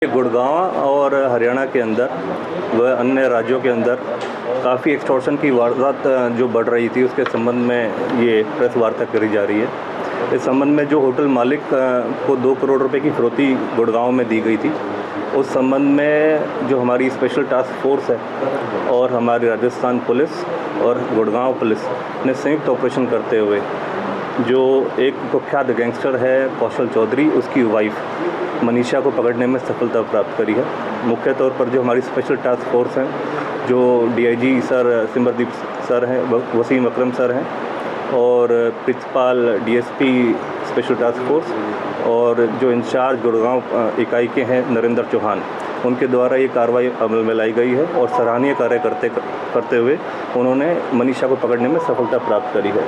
गुड़गांव और हरियाणा के अंदर व अन्य राज्यों के अंदर काफ़ी एक्सटॉर्शन की वारदात जो बढ़ रही थी, उसके संबंध में ये प्रेस वार्ता करी जा रही है। इस संबंध में जो होटल मालिक को 2 करोड़ रुपए की फिरौती गुड़गांव में दी गई थी, उस संबंध में जो हमारी स्पेशल टास्क फोर्स है और हमारी राजस्थान पुलिस और गुड़गांव पुलिस ने संयुक्त ऑपरेशन करते हुए जो एक कुख्यात गैंगस्टर है कौशल चौधरी, उसकी वाइफ मनीषा को पकड़ने में सफलता प्राप्त करी है। मुख्य तौर पर जो हमारी स्पेशल टास्क फोर्स हैं, जो डीआईजी सर सिमरदीप सर हैं, वसीम अकरम सर हैं और principal DSP special task force और जो इंचार्ज गुड़गांव इकाई के हैं नरेंद्र चौहान, उनके द्वारा ये कार्रवाई अमल में लाई गई है और सराहनीय कार्य करते हुए उन्होंने मनीषा को पकड़ने में सफलता प्राप्त करी है।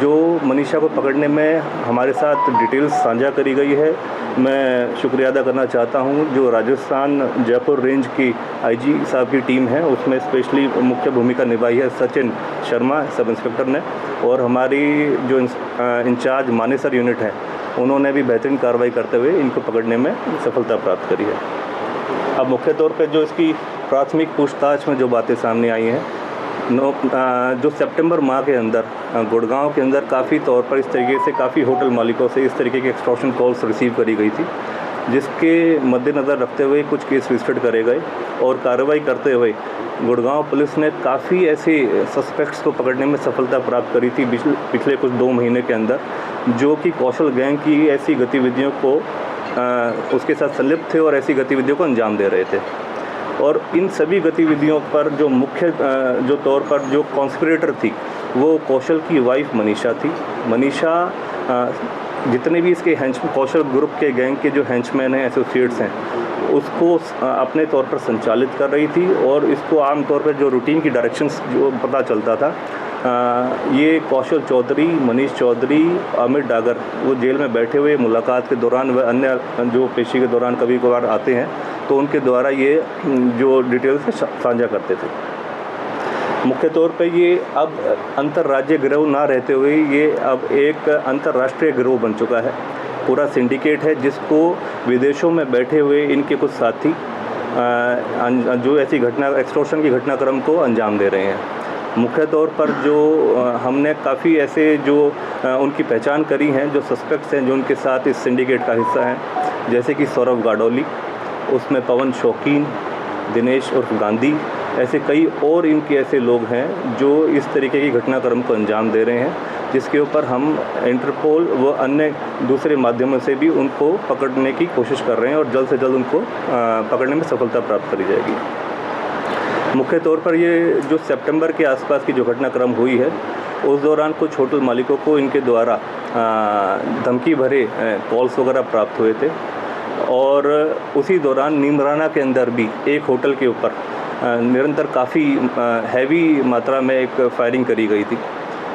जो मनीषा को पकड़ने में हमारे साथ डिटेल्स साझा करी गई है, मैं शुक्रिया अदा करना चाहता हूं। जो राजस्थान जयपुर रेंज की आईजी साहब की टीम है, उसमें स्पेशली मुख्य भूमिका निभाई है सचिन शर्मा सब इंस्पेक्टर ने, और हमारी जो इंचार्ज मानेसर यूनिट है, उन्होंने भी बेहतरीन कार्रवाई करते हुए इनको पकड़ने में सफलता प्राप्त करी है। अब मुख्य तौर पर जो इसकी प्राथमिक पूछताछ में जो बातें सामने आई हैं, जो सितंबर माह के अंदर गुड़गांव के अंदर काफ़ी तौर पर इस तरीके से काफ़ी होटल मालिकों से इस तरीके के एक्सटॉर्शन कॉल्स रिसीव करी गई थी, जिसके मद्देनज़र रखते हुए कुछ केस रजिस्टर्ड करे गए और कार्रवाई करते हुए गुड़गांव पुलिस ने काफ़ी ऐसे सस्पेक्ट्स को पकड़ने में सफलता प्राप्त करी थी पिछले कुछ 2 महीने के अंदर, जो कि कौशल गैंग की ऐसी गतिविधियों को उसके साथ संलिप्त थे और ऐसी गतिविधियों को अंजाम दे रहे थे। और इन सभी गतिविधियों पर जो मुख्य जो तौर पर जो कॉन्स्पिरेटर थी, वो कौशल की वाइफ मनीषा थी। मनीषा जितने भी इसके कौशल ग्रुप के गैंग के जो हेंचमैन हैं, एसोसिएट्स हैं, उसको अपने तौर पर संचालित कर रही थी और इसको आम तौर पर जो रूटीन की डायरेक्शंस जो पता चलता था, ये कौशल चौधरी, मनीष चौधरी, अमित डागर, वो जेल में बैठे हुए मुलाकात के दौरान व अन्य जो पेशी के दौरान कभी कभार आते हैं, तो उनके द्वारा ये जो डिटेल्स साझा करते थे। मुख्य तौर पे ये अब अंतर्राज्य गिरोह ना रहते हुए ये अब एक अंतर्राष्ट्रीय गिरोह बन चुका है, पूरा सिंडिकेट है, जिसको विदेशों में बैठे हुए इनके कुछ साथी जो ऐसी एक्सटॉर्शन की घटनाक्रम को अंजाम दे रहे हैं। मुख्य तौर पर जो हमने काफ़ी ऐसे जो उनकी पहचान करी हैं, जो सस्पेक्ट्स हैं जो उनके साथ इस सिंडिकेट का हिस्सा हैं, जैसे कि सौरभ गाडोली, उसमें पवन शौकीन, दिनेश उर्फ गांधी, ऐसे कई और इनके ऐसे लोग हैं जो इस तरीके की घटनाक्रम को अंजाम दे रहे हैं, जिसके ऊपर हम इंटरपोल व अन्य दूसरे माध्यमों से भी उनको पकड़ने की कोशिश कर रहे हैं और जल्द से जल्द उनको पकड़ने में सफलता प्राप्त करी जाएगी। मुख्य तौर पर ये जो सितंबर के आसपास की जो घटनाक्रम हुई है, उस दौरान कुछ होटल मालिकों को इनके द्वारा धमकी भरे कॉल्स वगैरह प्राप्त हुए थे और उसी दौरान नीमराना के अंदर भी एक होटल के ऊपर निरंतर काफ़ी हैवी मात्रा में एक फायरिंग करी गई थी।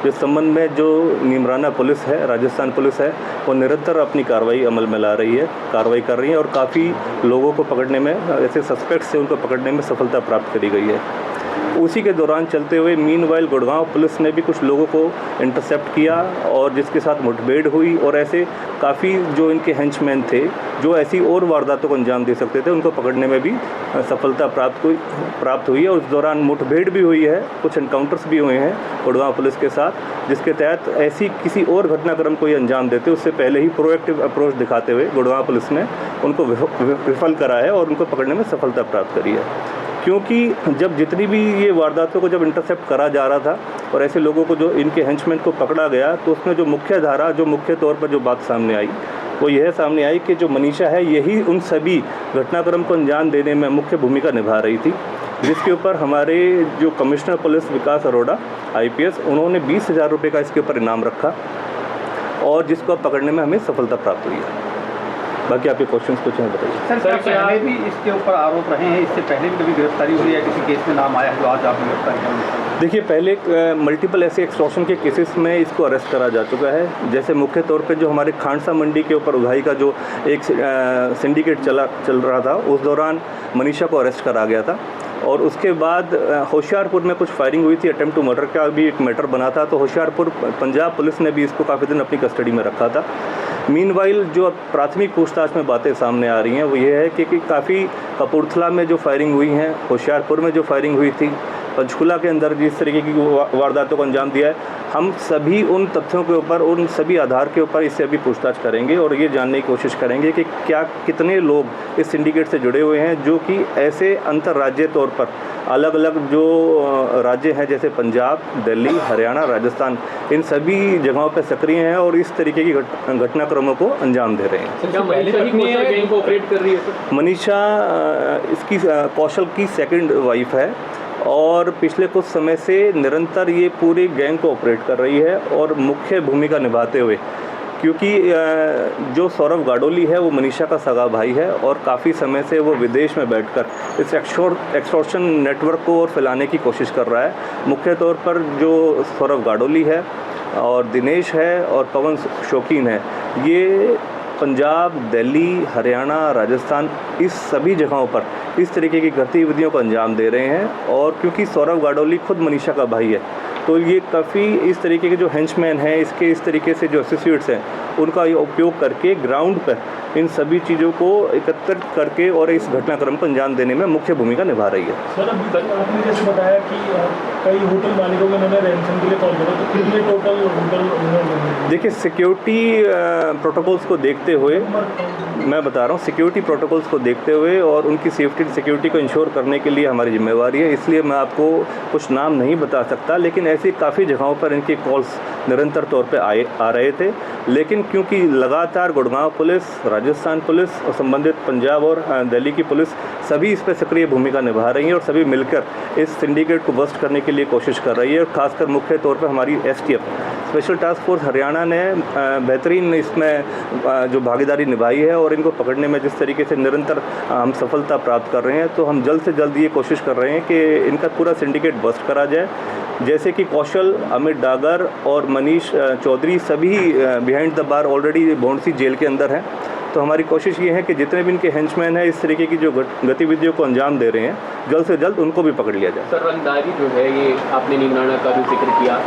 इस संबंध में जो नीमराना पुलिस है, राजस्थान पुलिस है, वो निरंतर अपनी कार्रवाई अमल में ला रही है, कार्रवाई कर रही है और काफ़ी लोगों को पकड़ने में, ऐसे सस्पेक्ट से उनको पकड़ने में सफलता प्राप्त करी गई है। उसी के दौरान चलते हुए मीनवाइल गुड़गांव पुलिस ने भी कुछ लोगों को इंटरसेप्ट किया और जिसके साथ मुठभेड़ हुई और ऐसे काफ़ी जो इनके हेंचमैन थे जो ऐसी और वारदातों को अंजाम दे सकते थे, उनको पकड़ने में भी सफलता प्राप्त हुई है। उस दौरान मुठभेड़ भी हुई है, कुछ एनकाउंटर्स भी हुए हैं गुड़गांव पुलिस के साथ, जिसके तहत ऐसी किसी और घटनाक्रम को ये अंजाम देते उससे पहले ही प्रोएक्टिव अप्रोच दिखाते हुए गुड़गांव पुलिस ने उनको विफल करा है और उनको पकड़ने में सफलता प्राप्त करी है। क्योंकि जब जितनी भी ये वारदातों को जब इंटरसेप्ट करा जा रहा था और ऐसे लोगों को जो इनके हेंचमैन को पकड़ा गया, तो उसमें जो मुख्य धारा, जो मुख्य तौर पर जो बात सामने आई, वो यह सामने आई कि जो मनीषा है, यही उन सभी घटनाक्रम को अंजाम देने में मुख्य भूमिका निभा रही थी, जिसके ऊपर हमारे जो कमिश्नर पुलिस विकास अरोड़ा IPS, उन्होंने 20,000 रुपये का इसके ऊपर इनाम रखा और जिसको पकड़ने में हमें सफलता प्राप्त हुई है। बाकी आपके क्वेश्चंस कुछ हैं, बताइए। सर, पहले भी इसके ऊपर आरोप रहे हैं, इससे पहले भी कभी गिरफ्तारी हुई है, किसी केस में नाम आया है जो आज आपने गिरफ्तार किया? देखिए, पहले मल्टीपल ऐसे एक्सटॉर्शन के केसेस में इसको अरेस्ट करा जा चुका है। जैसे मुख्य तौर पे जो हमारे खांडसा मंडी के ऊपर उधाई का जो एक सिंडिकेट चल रहा था, उस दौरान मनीषा को अरेस्ट करा गया था और उसके बाद होशियारपुर में कुछ फायरिंग हुई थी, अटेम्प्ट टू मर्डर का भी एक मैटर बना था, तो होशियारपुर पंजाब पुलिस ने भी इसको काफ़ी दिन अपनी कस्टडी में रखा था। मीनवाइल जो अब प्राथमिक पूछताछ में बातें सामने आ रही हैं वो ये है कि काफ़ी कपूरथला में जो फायरिंग हुई हैं, होशियारपुर में जो फायरिंग हुई थी, पंचकुला के अंदर जिस तरीके की वारदातों को अंजाम दिया है, हम सभी उन तथ्यों के ऊपर, उन सभी आधार के ऊपर इससे अभी पूछताछ करेंगे और ये जानने की कोशिश करेंगे कि कितने लोग इस सिंडिकेट से जुड़े हुए हैं जो कि ऐसे अंतर्राज्यीय तौर पर अलग अलग जो राज्य हैं जैसे पंजाब, दिल्ली, हरियाणा, राजस्थान, इन सभी जगहों पर सक्रिय हैं और इस तरीके की घटनाक्रमों को अंजाम दे रहे हैं। क्या गैंग को ऑपरेट कर रही है? मनीषा इसकी कौशल की सेकंड वाइफ है और पिछले कुछ समय से निरंतर ये पूरी गैंग को ऑपरेट कर रही है और मुख्य भूमिका निभाते हुए, क्योंकि जो सौरभ गाडोली है वो मनीषा का सगा भाई है और काफ़ी समय से वो विदेश में बैठकर इस एक्सटॉर्शन नेटवर्क को और फैलाने की कोशिश कर रहा है। मुख्य तौर पर जो सौरभ गाडोली है और दिनेश है और पवन शौकीन है, ये पंजाब, दिल्ली, हरियाणा, राजस्थान, इस सभी जगहों पर इस तरीके की गतिविधियों को अंजाम दे रहे हैं। और क्योंकि सौरभ गाडोली खुद मनीषा का भाई है तो ये काफ़ी इस तरीके के जो हेंचमैन हैं, इसके इस तरीके से जो एसोसिएट्स हैं, उनका ये उपयोग करके ग्राउंड पर इन सभी चीज़ों को एकत्रित करके और इस घटनाक्रम को अंजाम देने में मुख्य भूमिका निभा रही है। सर, अभी तक आपने जैसे बताया कि कई होटल मालिकों को उन्होंने रैंसम के लिए कॉल किया, तो कितने टोटल होटल? देखिए, सिक्योरिटी प्रोटोकॉल्स को देखते हुए मैं बता रहा हूँ, सिक्योरिटी प्रोटोकॉल्स को देखते हुए और उनकी सिक्योरिटी को इंश्योर करने के लिए हमारी जिम्मेवारी है, इसलिए मैं आपको कुछ नाम नहीं बता सकता, लेकिन ऐसी काफ़ी जगहों पर इनके कॉल्स निरंतर तौर पे आ रहे थे। लेकिन क्योंकि लगातार गुड़गांव पुलिस, राजस्थान पुलिस और संबंधित पंजाब और दिल्ली की पुलिस सभी इस पर सक्रिय भूमिका निभा रही हैं और सभी मिलकर इस सिंडिकेट को बस्ट करने के लिए कोशिश कर रही है। और ख़ासकर मुख्य तौर पर हमारी STF special task force Haryana ने बेहतरीन इसमें जो भागीदारी निभाई है और इनको पकड़ने में जिस तरीके से निरंतर हम सफलता प्राप्त कर रहे हैं, तो हम जल्द से जल्द ये कोशिश कर रहे हैं कि इनका पूरा सिंडिकेट बस्ट करा जाए। जैसे कि कौशल, अमित डागर और मनीष चौधरी सभी behind the bar already Bhondsi jail के अंदर हैं। तो हमारी कोशिश ये है कि जितने भी इनके हेंचमैन हैं इस तरीके की जो गतिविधियों को अंजाम दे रहे हैं, जल्द से जल्द उनको भी पकड़ लिया जाए। सर, रंगदारी जो है ये आपने नीमराना का भी जिक्र किया,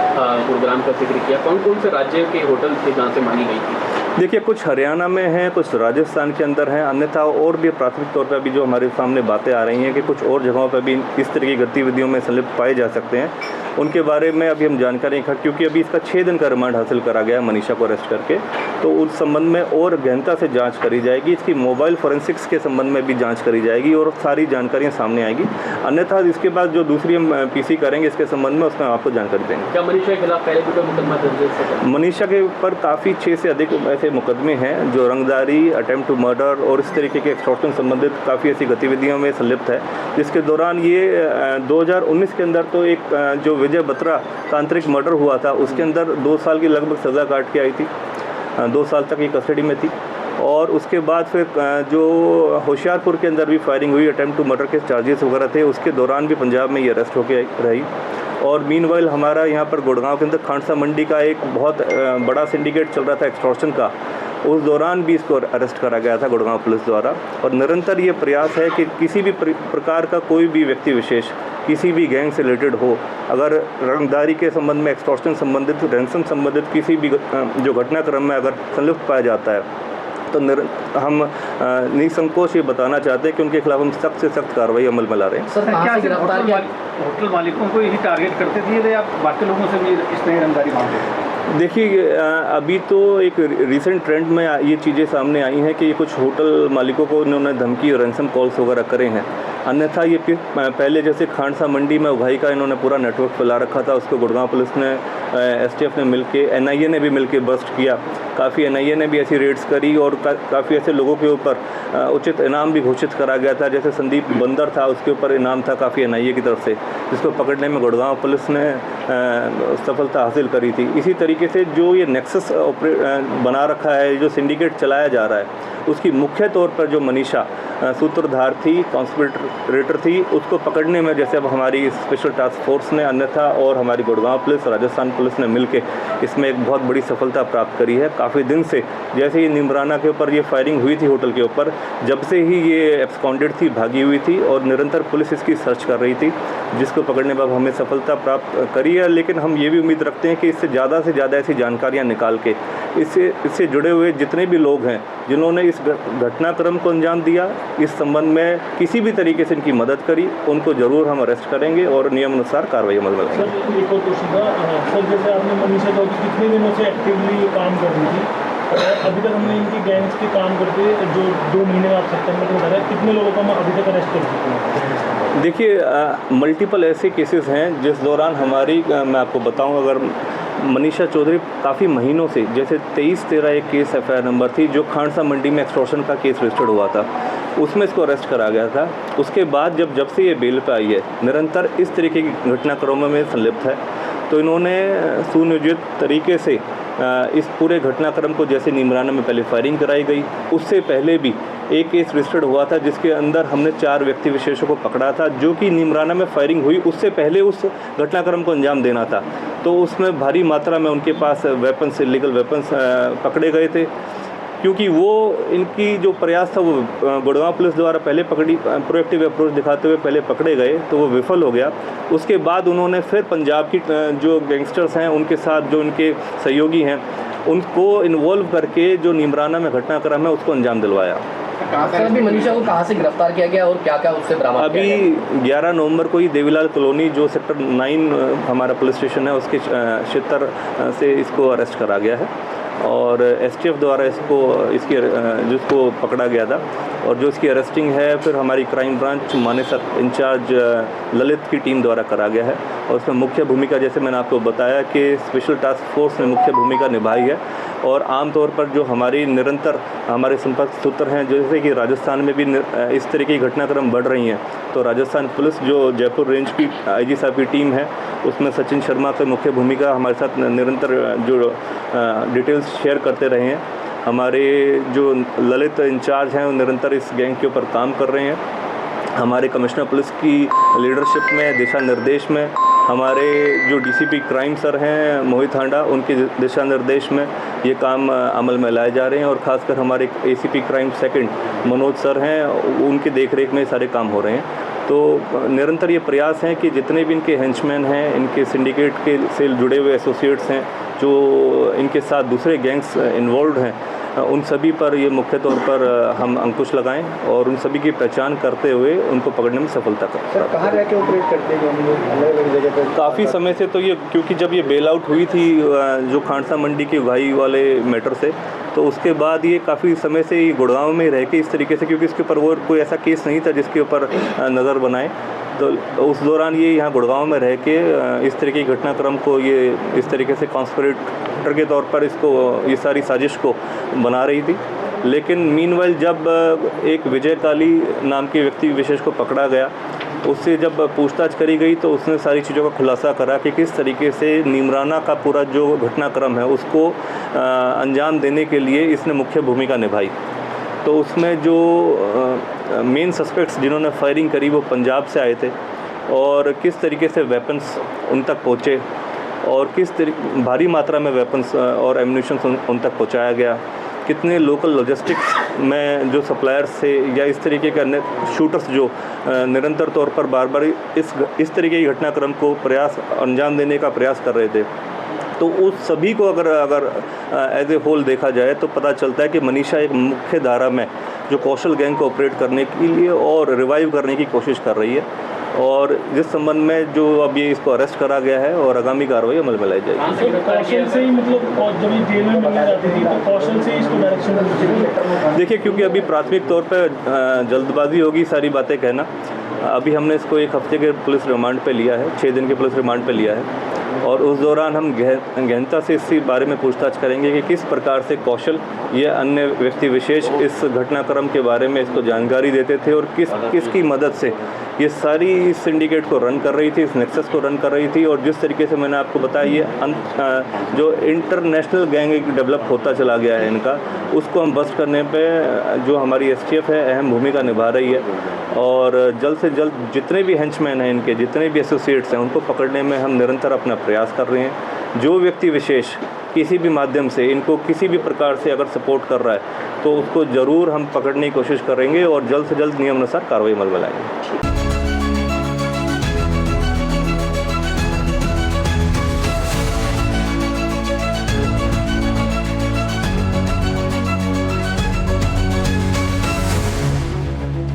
गुरुग्राम का जिक्र किया, कौन कौन से राज्य के होटल थे जहाँ से मांगी गई थी? देखिए, कुछ हरियाणा में हैं, कुछ राजस्थान के अंदर हैं, अन्यथा और भी प्राथमिक तौर पर अभी जो हमारे सामने बातें आ रही हैं कि कुछ और जगहों पर भी इस तरह की गतिविधियों में संलिप्त पाए जा सकते हैं, उनके बारे में अभी हम जानकारी इकट्ठा, क्योंकि अभी इसका 6 दिन का रिमांड हासिल करा गया मनीषा को अरेस्ट करके, तो उस संबंध में और गहनता से जांच करी जाएगी। इसकी मोबाइल फोरेंसिक्स के संबंध में भी जांच करी जाएगी और सारी जानकारियां सामने आएगी। अन्यथा इसके बाद जो दूसरी हम PC करेंगे इसके संबंध में, उसमें आपको जानकारी देंगे। क्या मनीषा के खिलाफ पहले भी कोई मुकदमा दर्ज है? मनीषा के ऊपर काफ़ी 6 से अधिक ऐसे मुकदमे हैं जो रंगदारी, अटेम्प्ट टू मर्डर और इस तरीके के एक्सटॉर्शन संबंधित काफ़ी ऐसी गतिविधियों में संलिप्त है, जिसके दौरान ये 2019 के अंदर तो एक जो विजय बत्रा तांत्रिक मर्डर हुआ था, उसके अंदर 2 साल की लगभग सज़ा काट के आई थी, 2 साल तक ये कस्टडी में थी। और उसके बाद फिर जो होशियारपुर के अंदर भी फायरिंग हुई, अटेम्प्ट टू मर्डर के चार्जेस वगैरह थे, उसके दौरान भी पंजाब में ये अरेस्ट होके रही। और मीनवाइल हमारा यहाँ पर गुड़गांव के अंदर खांडसा मंडी का एक बहुत बड़ा सिंडिकेट चल रहा था एक्सटॉर्शन का, उस दौरान भी इसको अरेस्ट करा गया था गुड़गांव पुलिस द्वारा। और निरंतर ये प्रयास है कि किसी भी प्रकार का कोई भी व्यक्ति विशेष किसी भी गैंग से रिलेटेड हो, अगर रंगदारी के संबंध में, एक्सटॉर्शन संबंधित, रैंसम संबंधित किसी भी जो घटनाक्रम में अगर संलिप्त पाया जाता है, तो हम निसंकोच ये बताना चाहते हैं कि उनके खिलाफ हम सख्त से सख्त कार्रवाई अमल में ला रहे हैं। सर, क्या होटल मालिकों को यही टारगेट करते थे या बाकी लोगों से भी इस नई रंगदारी मांगते थे? देखिए, अभी तो एक रिसेंट ट्रेंड में ये चीज़ें सामने आई हैं कि कुछ होटल मालिकों को इन्होंने धमकी और रैंसम कॉल्स वगैरह करे हैं। अन्यथा ये पहले जैसे खांडसा मंडी में उगाही का इन्होंने पूरा नेटवर्क फैला रखा था, उसको गुड़गांव पुलिस ने, STF ने मिलके, NIA ने भी मिलके बस्ट किया। काफ़ी NIA ने भी ऐसी रेड्स करी और काफ़ी ऐसे लोगों के ऊपर उचित इनाम भी घोषित करा गया था। जैसे संदीप बंदर था, उसके ऊपर इनाम था काफ़ी NIA की तरफ से, जिसको पकड़ने में गुड़गांव पुलिस ने सफलता हासिल करी थी। इसी तरीके से जो ये नेक्सस बना रखा है, जो सिंडिकेट चलाया जा रहा है, उसकी मुख्य तौर पर जो मनीषा सूत्रधार थी, कॉन्स्पिरेटर थी, उसको पकड़ने में जैसे अब हमारी स्पेशल टास्क फोर्स ने, अन्यथा और हमारी गुड़गांव पुलिस, राजस्थान पुलिस ने मिलकर इसमें एक बहुत बड़ी सफलता प्राप्त करी है। काफ़ी दिन से जैसे ही निमराना के ऊपर ये फायरिंग हुई थी होटल के ऊपर, जब से ही ये एब्सकॉन्डेड थी, भागी हुई थी और निरंतर पुलिस इसकी सर्च कर रही थी, जिसको पकड़ने में अब हमें सफलता प्राप्त करी है। लेकिन हम ये भी उम्मीद रखते हैं कि इससे ज़्यादा से ज़्यादा ऐसी जानकारियाँ निकाल के इससे जुड़े हुए जितने भी लोग हैं जिन्होंने इस घटनाक्रम को अंजाम दिया, इस संबंध में किसी भी तरीके से इनकी मदद करी, उनको ज़रूर हम अरेस्ट करेंगे और नियम अनुसार कार्रवाई अमल में लाएंगे। सर एक और क्वेश्चन था सर, जैसे आपने मनीषा चौधरी कितने दिनों से एक्टिवली काम कर रही थी, अभी तक हमने इनकी गैंग्स के काम करते जो 2 महीने में आप सितंबर में बता रहे हैं, कितने लोगों को हम अभी तक अरेस्ट कर चुके हैं? देखिए, मल्टीपल ऐसे केसेस हैं जिस दौरान हमारी, मैं आपको बताऊं, अगर मनीषा चौधरी काफ़ी महीनों से, जैसे 23-13 एक केस FIR नंबर थी जो खानसा मंडी में एक्सटॉर्शन का केस रजिस्टर्ड हुआ था, उसमें इसको अरेस्ट करा गया था। उसके बाद जब से ये बेल पे आई है, निरंतर इस तरीके की घटनाक्रमों में संलिप्त है। तो इन्होंने सुनियोजित तरीके से इस पूरे घटनाक्रम को, जैसे निमराना में पहले फायरिंग कराई गई, उससे पहले भी एक केस रजिस्टर्ड हुआ था जिसके अंदर हमने 4 व्यक्ति विशेषों को पकड़ा था, जो कि निमराना में फायरिंग हुई उससे पहले उस घटनाक्रम को अंजाम देना था। तो उसमें भारी मात्रा में उनके पास वेपन्स, इलीगल वेपन्स पकड़े गए थे, क्योंकि वो इनकी जो प्रयास था वो गुड़गांव पुलिस द्वारा पहले प्रोएक्टिव अप्रोच दिखाते हुए पहले पकड़े गए, तो वो विफल हो गया। उसके बाद उन्होंने फिर पंजाब की जो गैंगस्टर्स हैं उनके साथ, जो उनके सहयोगी हैं, उनको इन्वॉल्व करके जो निमराना में घटनाक्रम है उसको अंजाम दिलवाया। अभी मनीषा को कहाँ से गिरफ्तार किया गया और क्या क्या उससे बरामद किया गया? अभी 11 नवंबर को ही देवीलाल कॉलोनी, जो सेक्टर 9 हमारा पुलिस स्टेशन है, उसके क्षेत्र से इसको अरेस्ट करा गया है और STF द्वारा जिसको पकड़ा गया था, और जो इसकी अरेस्टिंग है फिर हमारी crime branch Manesar incharge Lalit की टीम द्वारा करा गया है। और उसमें मुख्य भूमिका, जैसे मैंने आपको बताया कि स्पेशल टास्क फोर्स ने मुख्य भूमिका निभाई है। और आमतौर पर जो हमारी निरंतर हमारे संपर्क सूत्र हैं, जैसे कि राजस्थान में भी इस तरह की घटनाक्रम बढ़ रही हैं, तो राजस्थान पुलिस जो जयपुर रेंज की IG साहब की टीम है, उसमें सचिन शर्मा से मुख्य भूमिका हमारे साथ निरंतर जो डिटेल्स शेयर करते रहे हैं। हमारे जो ललित इंचार्ज हैं वो निरंतर इस गैंग के ऊपर काम कर रहे हैं। हमारे कमिश्नर पुलिस की लीडरशिप में, दिशा निर्देश में, हमारे जो DCP क्राइम सर हैं मोहित हांडा, उनके दिशा निर्देश में ये काम अमल में लाए जा रहे हैं। और ख़ासकर हमारे ACP crime second Manoj sir हैं, उनकी देखरेख में सारे काम हो रहे हैं। तो निरंतर ये प्रयास हैं कि जितने भी इनके हेंचमैन हैं, इनके सिंडिकेट के से जुड़े हुए एसोसिएट्स हैं, जो इनके साथ दूसरे गैंग्स इन्वॉल्व हैं, उन सभी पर ये मुख्य तौर पर हम अंकुश लगाएं और उन सभी की पहचान करते हुए उनको पकड़ने में सफलता करें। सर कहाँ रह के ऑपरेट करते हैं अलग अलग जगह पर? काफ़ी समय से, तो ये क्योंकि जब ये बेल आउट हुई थी जो खानसा मंडी की उगाही वाले मैटर से, तो उसके बाद ये काफ़ी समय से ये गुड़गांव में रह के इस तरीके से, क्योंकि इसके ऊपर वो कोई ऐसा केस नहीं था जिसके ऊपर नज़र बनाए, तो उस दौरान ये यहाँ गुड़गांव में रह के इस तरीके की घटनाक्रम को ये इस तरीके से कॉन्स्पिरेटर के तौर पर इसको, ये सारी साजिश को बना रही थी। लेकिन मीनवाइल जब एक विजय काली नाम के व्यक्ति विशेष को पकड़ा गया, उससे जब पूछताछ करी गई तो उसने सारी चीज़ों का खुलासा करा कि किस तरीके से निमराना का पूरा जो घटनाक्रम है उसको अंजाम देने के लिए इसने मुख्य भूमिका निभाई। तो उसमें जो मेन सस्पेक्ट्स जिन्होंने फायरिंग करी वो पंजाब से आए थे, और किस तरीके से वेपन्स उन तक पहुँचे और किस भारी मात्रा में वेपन्स और एम्यूनिशन उन तक पहुँचाया गया, कितने लोकल लॉजिस्टिक्स में जो सप्लायर्स थे या इस तरीके के अन्य शूटर्स जो निरंतर तौर पर बार बार इस तरीके की घटनाक्रम को अंजाम देने का प्रयास कर रहे थे। तो उस सभी को अगर एज ए होल देखा जाए तो पता चलता है कि मनीषा एक मुख्य धारा में जो कौशल गैंग को ऑपरेट करने के लिए और रिवाइव करने की कोशिश कर रही है, और जिस संबंध में जो अब ये इसको अरेस्ट करा गया है और आगामी कार्रवाई अमल में लाई जाएगी। कौशल से ही, मतलब जब ये जेल में मिलने जाती थी तो कौशल से ही इसको डायरेक्शन देखिए, क्योंकि अभी प्राथमिक तौर पर जल्दबाजी होगी सारी बातें कहना। अभी हमने इसको 1 हफ्ते के पुलिस रिमांड पे लिया है, 6 दिन के पुलिस रिमांड पे लिया है, और उस दौरान हम गहनता से इसी बारे में पूछताछ करेंगे कि किस प्रकार से कौशल या अन्य व्यक्ति विशेष इस घटनाक्रम के बारे में इसको जानकारी देते थे और किसकी मदद से ये सारी इस सिंडिकेट को रन कर रही थी, इस नेक्सस को रन कर रही थी। और जिस तरीके से मैंने आपको बताया ये जो इंटरनेशनल गैंग एक डेवलप होता चला गया है इनका, उसको हम बस्ट करने पे जो हमारी STF है अहम भूमिका निभा रही है। और जल्द से जल्द जितने भी हेंचमैन हैं इनके, जितने भी एसोसिएट्स हैं, उनको पकड़ने में हम निरंतर अपना प्रयास कर रहे हैं। जो व्यक्ति विशेष किसी भी माध्यम से इनको किसी भी प्रकार से अगर सपोर्ट कर रहा है तो उसको ज़रूर हम पकड़ने की कोशिश करेंगे और जल्द से जल्द नियमानुसार कार्रवाई अमल में लाएंगे।